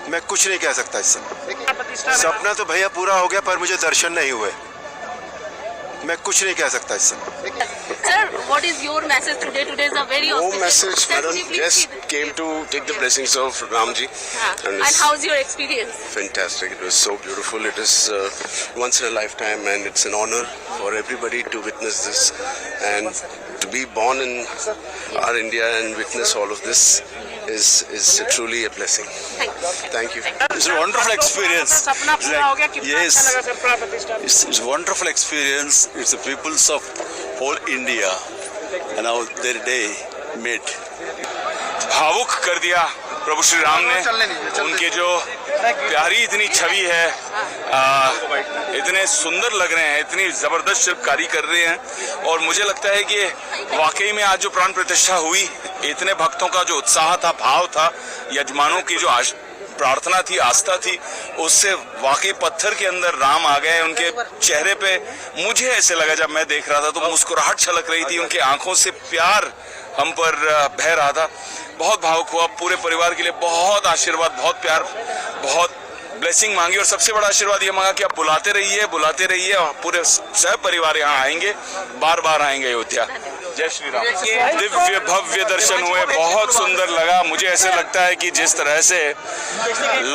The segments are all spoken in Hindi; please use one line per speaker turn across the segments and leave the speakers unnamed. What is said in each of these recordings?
मैं कुछ नहीं कह सकता इस समय। सपना तो भैया पूरा हो गया पर मुझे दर्शन नहीं हुए। मैं कुछ नहीं कह सकता इस समय।
Sir, what is your message today? Today is a very
No
auspicious.
message,
Sir,
madam.
could you please
Just
see the-
came to take the blessings of Ramji.
And
it's
how's your experience?
fantastic. It was so beautiful. It is once in a lifetime, and it's an honor for everybody to witness this and to be born in our India and witness all of this is truly a blessing. Thank you.
It's a wonderful experience. Yes, it's a wonderful experience. It's the peoples of whole India and how their day met.
भावुक कर दिया प्रभु श्री राम ने। उनके जो प्यारी इतनी छवि है, इतने सुंदर लग रहे हैं, इतनी जबरदस्त शिल्पकारी कर रहे हैं। और मुझे लगता है कि वाकई में आज जो प्राण प्रतिष्ठा हुई, इतने भक्तों का जो उत्साह था, भाव था, यजमानों की जो प्रार्थना थी, आस्था थी, उससे वाकई पत्थर के अंदर राम आ गए। उनके चेहरे पे मुझे ऐसे लगा, जब मैं देख रहा था तो मुस्कुराहट छलक रही थी, उनकी आंखों से प्यार हम पर बह रहा था। बहुत भावुक हुआ। पूरे परिवार के लिए बहुत आशीर्वाद, बहुत प्यार, बहुत ब्लेसिंग मांगी और सबसे बड़ा आशीर्वाद ये मांगा कि आप बुलाते रहिए और पूरे सह परिवार यहाँ आएंगे, बार बार आएंगे अयोध्या। जय श्री राम। दिव्य भव्य दर्शन हुए, बहुत सुंदर लगा। मुझे ऐसे लगता है कि जिस तरह से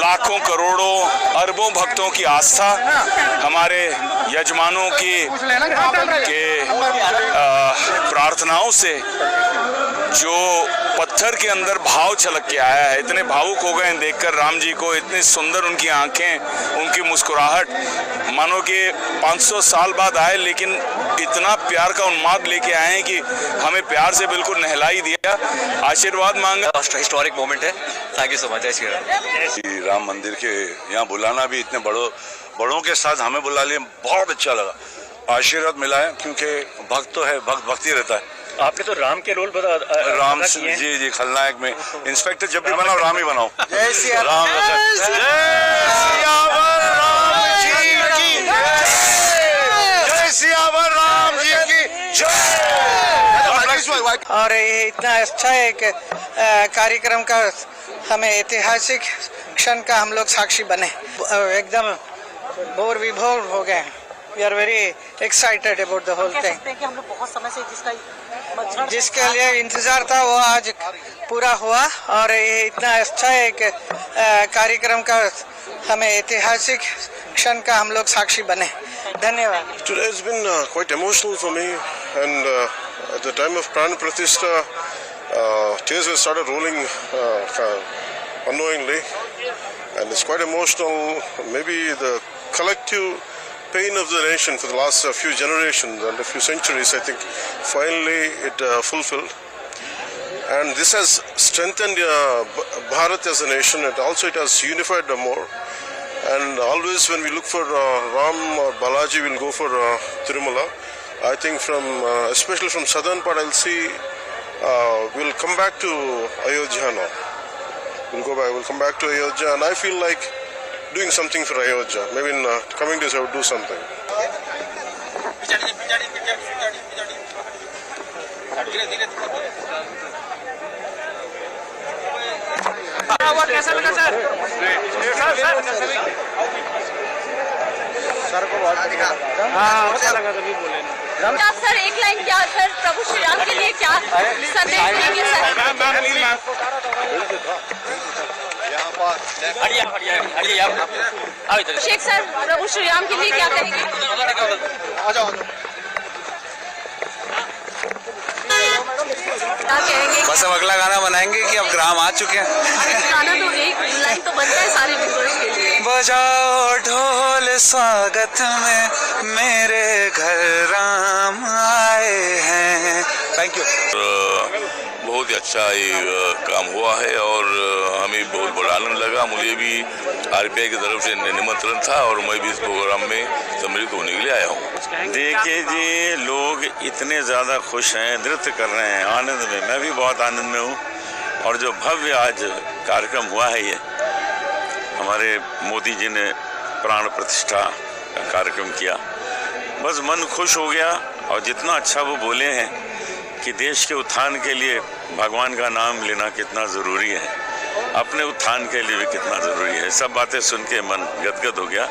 लाखों करोड़ों अरबों भक्तों की आस्था हमारे यजमानों की प्रार्थनाओं से जो पत्थर के अंदर भाव छलक के आया है, इतने भावुक हो गए देखकर राम जी को। इतनी सुंदर उनकी आंखें, उनकी मुस्कुराहट, मानो कि 500 साल बाद आए, लेकिन इतना प्यार का उन्माद लेके आए हैं कि हमें प्यार से बिल्कुल नहला ही दिया। आशीर्वाद मांगा।
हिस्टोरिक मोमेंट है। Thank you so much. जय श्री राम।
श्री राम मंदिर के यहाँ बुलाना भी, इतने बड़ों के साथ हमें बुला लिया, बहुत अच्छा लगा। आशीर्वाद मिला है, क्योंकि भक्त तो है, भक्ति रहता है।
आपने तो राम के रोल
राम जी खलनायक में। इंस्पेक्टर जब भी बनाओ राम ही बनाओ। जय श्री राम।
और ये इतना अच्छा एक कार्यक्रम का हमें ऐतिहासिक क्षण का हम लोग साक्षी बने, एकदम भोर विभोर हो गए। We are very excited about the whole thing.
हम लोग बहुत समय से
जिसके लिए इंतजार था वो आज पूरा हुआ। और ये इतना अच्छा एक कार्यक्रम का हमें ऐतिहासिक क्षण का हम लोग साक्षी बने। धन्यवाद।
Today has been quite emotional for me, and at the time of Pran Pratishtha, tears have started rolling unknowingly, and it's quite emotional. Maybe the collective pain of the nation for the last few generations and a few centuries, I think, finally it fulfilled. And this has strengthened Bharat as a nation, and also it has unified more. And always when we look for Ram or Balaji, we'll go for Tirumala. I think especially from southern part, I'll see we'll come back to Ayodhya now. We'll come back to Ayodhya, and I feel like doing something for Ayodhya. Maybe in coming days I would do something.
कैसा लगा सर?
सर को बहुत अच्छा लगा, तभी बोले ना।
आप सर एक लाइन क्या सर प्रभु श्री राम के लिए क्या संदेश देंगे सर? शेख सर प्रभु श्री राम के लिए क्या करेंगे? क्या कहेंगे?
बस अब अगला गाना बनाएंगे कि अब ग्राम आ चुके हैं।
गाना तो एक लाइन तो बनता है सारे मेंबर्स के लिए।
बजाओ ढोल स्वागत में, मेरे घर राम आए हैं। Thank you. बहुत ही अच्छा ये काम हुआ है और हमें बहुत बड़ा आनंद लगा। मुझे भी आरपीआई की तरफ से निमंत्रण था और मैं भी इस प्रोग्राम में सम्मिलित होने के लिए आया हूँ। देखिए जी, लोग इतने ज़्यादा खुश हैं, नृत्य कर रहे हैं, आनंद में। मैं भी बहुत आनंद में हूँ। और जो भव्य आज कार्यक्रम हुआ है, ये हमारे मोदी जी ने प्राण प्रतिष्ठा का कार्यक्रम किया, बस मन खुश हो गया। और जितना अच्छा वो बोले हैं कि देश के उत्थान के लिए भगवान का नाम लेना कितना ज़रूरी है,
अपने उत्थान के लिए भी कितना ज़रूरी है। सब बातें सुन के मन गदगद हो गया।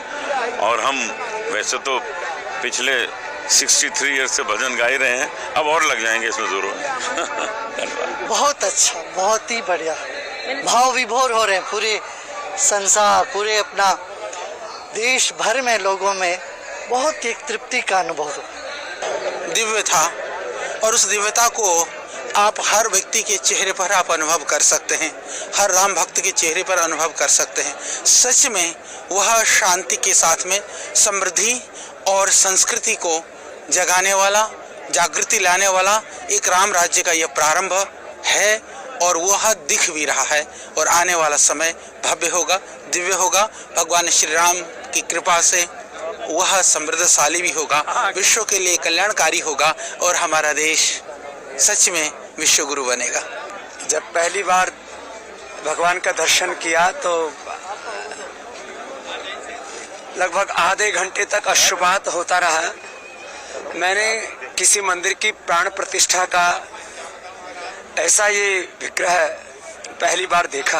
और हम वैसे तो पिछले 63 ईयर्स से भजन गा ही रहे हैं, अब और लग जाएंगे इसमें ज़रूर। धन्यवाद।
बहुत अच्छा, बहुत ही बढ़िया, भाव विभोर हो रहे हैं पूरे संसार, पूरे अपना देश भर में लोगों में बहुत एक तृप्ति का अनुभव हो।
दिव्य था और उस दिव्यता को आप हर व्यक्ति के चेहरे पर आप अनुभव कर सकते हैं, हर राम भक्त के चेहरे पर अनुभव कर सकते हैं। सच में वह शांति के साथ में समृद्धि और संस्कृति को जगाने वाला, जागृति लाने वाला एक राम राज्य का यह प्रारंभ है और वह दिख भी रहा है और आने वाला समय भव्य होगा, दिव्य होगा। भगवान श्री राम की कृपा से वह समृद्धशाली भी होगा, विश्व के लिए कल्याणकारी होगा और हमारा देश सच में विश्व गुरु बनेगा।
जब पहली बार भगवान का दर्शन किया तो लगभग आधे घंटे तक अश्रुपात होता रहा। मैंने किसी मंदिर की प्राण प्रतिष्ठा का ऐसा ये विग्रह पहली बार देखा।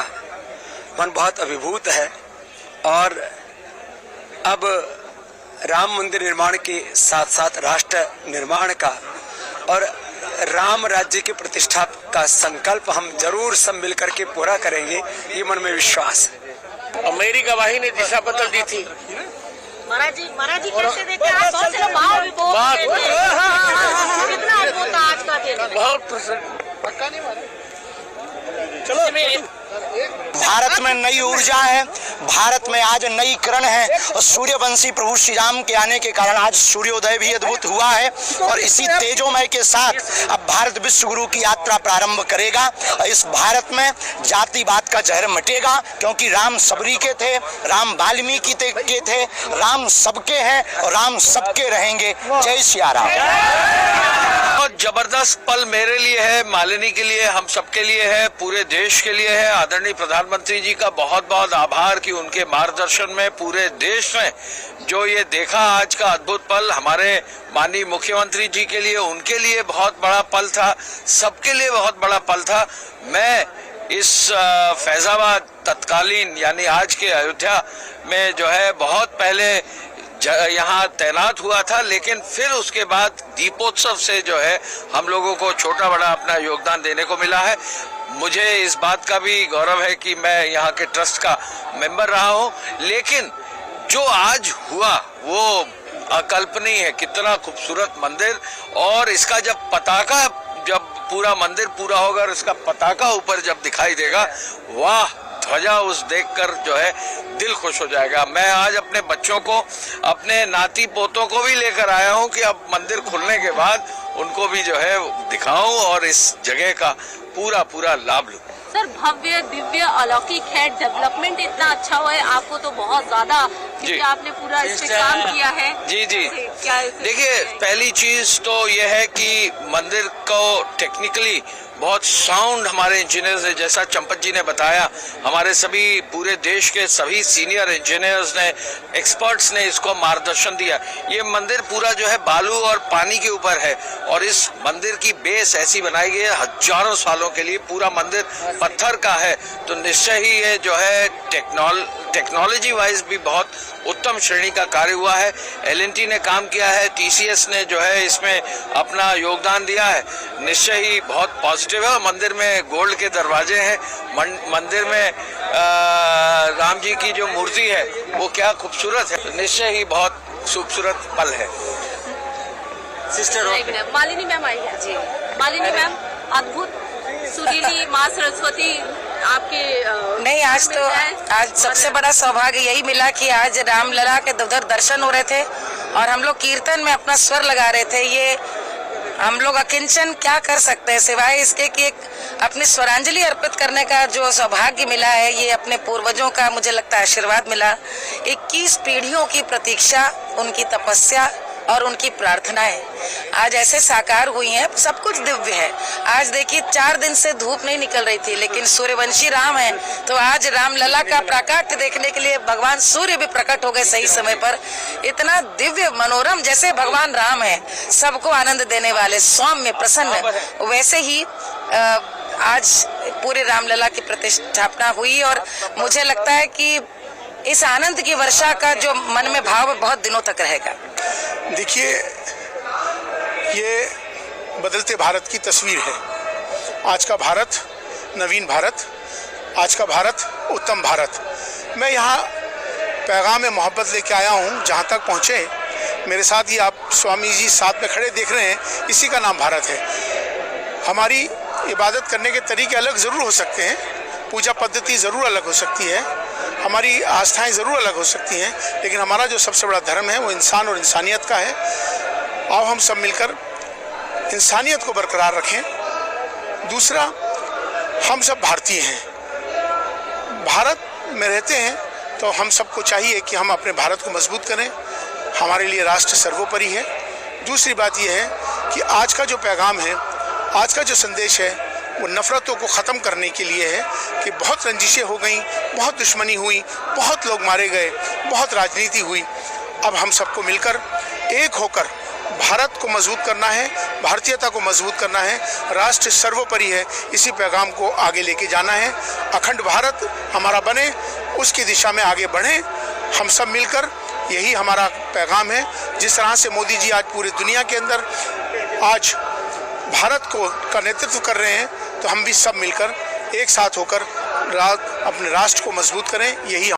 मन बहुत अभिभूत है। और अब राम मंदिर निर्माण के साथ साथ राष्ट्र निर्माण का और राम राज्य की प्रतिष्ठा का संकल्प हम जरूर सब मिलकर के पूरा करेंगे, ये मन में विश्वास है।
और मेरी गवाही ने दिशा बदल दी थी।
महाराज जी कैसे देखते हैं आप? बहुत से भाव विभोर कितना अद्भुत आज का दिन,
बहुत प्रसन्न।
भारत में नई ऊर्जा है, भारत में आज नई किरण है और सूर्यवंशी प्रभु श्री राम के आने के कारण आज सूर्योदय भी अद्भुत हुआ है। और इसी तेजोमय के साथ अब भारत विश्व गुरु की यात्रा प्रारंभ करेगा। और इस भारत में जातिवाद का जहर मिटेगा, क्योंकि राम सबरी के थे, राम वाल्मीकि के थे, राम सबके हैं और राम सबके रहेंगे। जय सिया राम।
बहुत जबरदस्त पल मेरे लिए है, मालिनी के लिए, हम सबके लिए है, पूरे देश के लिए है। आदरणीय प्रधानमंत्री जी का बहुत बहुत आभार कि उनके मार्गदर्शन में पूरे देश ने जो ये देखा आज का अद्भुत पल, हमारे माननीय मुख्यमंत्री जी के लिए, उनके लिए बहुत बड़ा पल था, सबके लिए बहुत बड़ा पल था। मैं इस फैजाबाद तत्कालीन यानी आज के अयोध्या में जो है बहुत पहले यहाँ तैनात हुआ था, लेकिन फिर उसके बाद दीपोत्सव से जो है हम लोगों को छोटा बड़ा अपना योगदान देने को मिला है। मुझे इस बात का भी गौरव है कि मैं यहाँ के ट्रस्ट का मेंबर रहा हूँ, लेकिन जो आज हुआ वो अकल्पनीय है। कितना खूबसूरत मंदिर, और इसका जब पताका, जब पूरा मंदिर पूरा होगा और इसका पताका ऊपर जब दिखाई देगा, वाह, ध्वजा उस देखकर जो है दिल खुश हो जाएगा। मैं आज अपने बच्चों को, अपने नाती पोतों को भी लेकर आया हूं कि अब मंदिर खुलने के बाद उनको भी जो है दिखाऊं और इस जगह का पूरा लाभ लूं।
सर भव्य दिव्य अलौकिक है, डेवलपमेंट इतना अच्छा हुआ है, आपको तो बहुत ज्यादा, क्योंकि आपने पूरा इस पे काम किया है।
जी देखिए, पहली चीज तो यह है कि मंदिर को टेक्निकली बहुत साउंड हमारे इंजीनियर्स ने, जैसा चंपत जी ने बताया, हमारे सभी पूरे देश के सभी सीनियर इंजीनियर्स ने, एक्सपर्ट्स ने इसको मार्गदर्शन दिया। ये मंदिर पूरा जो है बालू और पानी के ऊपर है और इस मंदिर की बेस ऐसी बनाई गई है हजारों सालों के लिए। पूरा मंदिर पत्थर का है, तो निश्चय ही ये जो है टेक्नोलॉजी वाइज भी बहुत उत्तम श्रेणी का कार्य हुआ है। L&T ने काम किया है, TCS ने जो है इसमें अपना योगदान दिया है। निश्चय ही बहुत पॉजिटिव है। मंदिर में गोल्ड के दरवाजे हैं, मंदिर में राम जी की जो मूर्ति है वो क्या खूबसूरत है। निश्चय ही बहुत खूबसूरत पल है।
सिस्टर मालिनी मैम आई है जी। मालिनी मैम, अद्भुत सुरीली माँ सरस्वती आपके
नहीं, आज सबसे बड़ा सौभाग्य यही मिला कि आज रामलला के उधर दर्शन हो रहे थे और हम लोग कीर्तन में अपना स्वर लगा रहे थे। ये हम लोग अकिंचन क्या कर सकते हैं सिवाय इसके कि एक अपनी स्वरांजलि अर्पित करने का जो सौभाग्य मिला है, ये अपने पूर्वजों का मुझे लगता है आशीर्वाद मिला। 21 पीढ़ियों की प्रतीक्षा, उनकी तपस्या और उनकी प्रार्थनाएं आज ऐसे साकार हुई हैं। सब कुछ दिव्य है। आज देखिए 4 दिन से धूप नहीं निकल रही थी, लेकिन सूर्यवंशी राम है तो आज रामलला का प्राकट्य देखने के लिए भगवान सूर्य भी प्रकट हो गए सही समय पर। इतना दिव्य मनोरम, जैसे भगवान राम है सबको आनंद देने वाले, सौम्य प्रसन्न, वैसे ही आज पूरे रामलला की प्रतिष्ठापना हुई। और मुझे लगता है कि इस आनंद की वर्षा का जो मन में भाव बहुत दिनों तक रहेगा।
देखिए, ये बदलते भारत की तस्वीर है। आज का भारत नवीन भारत, आज का भारत उत्तम भारत। मैं यहाँ पैगाम मोहब्बत लेके आया हूँ। जहाँ तक पहुँचे, मेरे साथ ही आप स्वामी जी साथ में खड़े देख रहे हैं, इसी का नाम भारत है। हमारी इबादत करने के तरीके अलग ज़रूर हो सकते हैं, पूजा पद्धति ज़रूर अलग हो सकती है, हमारी आस्थाएं ज़रूर अलग हो सकती हैं, लेकिन हमारा जो सबसे बड़ा धर्म है वो इंसान और इंसानियत का है। आओ हम सब मिलकर इंसानियत को बरकरार रखें। दूसरा, हम सब भारतीय हैं, भारत में रहते हैं, तो हम सबको चाहिए कि हम अपने भारत को मजबूत करें। हमारे लिए राष्ट्र सर्वोपरि है। दूसरी बात यह है कि आज का जो पैगाम है, आज का जो संदेश है, वो नफ़रतों को ख़त्म करने के लिए है कि बहुत रंजिशें हो गई, बहुत दुश्मनी हुई, बहुत लोग मारे गए, बहुत राजनीति हुई। अब हम सबको मिलकर एक होकर भारत को मजबूत करना है, भारतीयता को मजबूत करना है। राष्ट्र सर्वोपरि है, इसी पैगाम को आगे लेके जाना है। अखंड भारत हमारा बने, उसकी दिशा में आगे बढ़ें हम सब मिलकर। यही हमारा पैगाम है। जिस तरह से मोदी जी आज पूरी दुनिया के अंदर आज भारत को का नेतृत्व कर रहे हैं, तो हम भी सब मिलकर एक साथ होकर अपने राष्ट्र को मजबूत करें। यही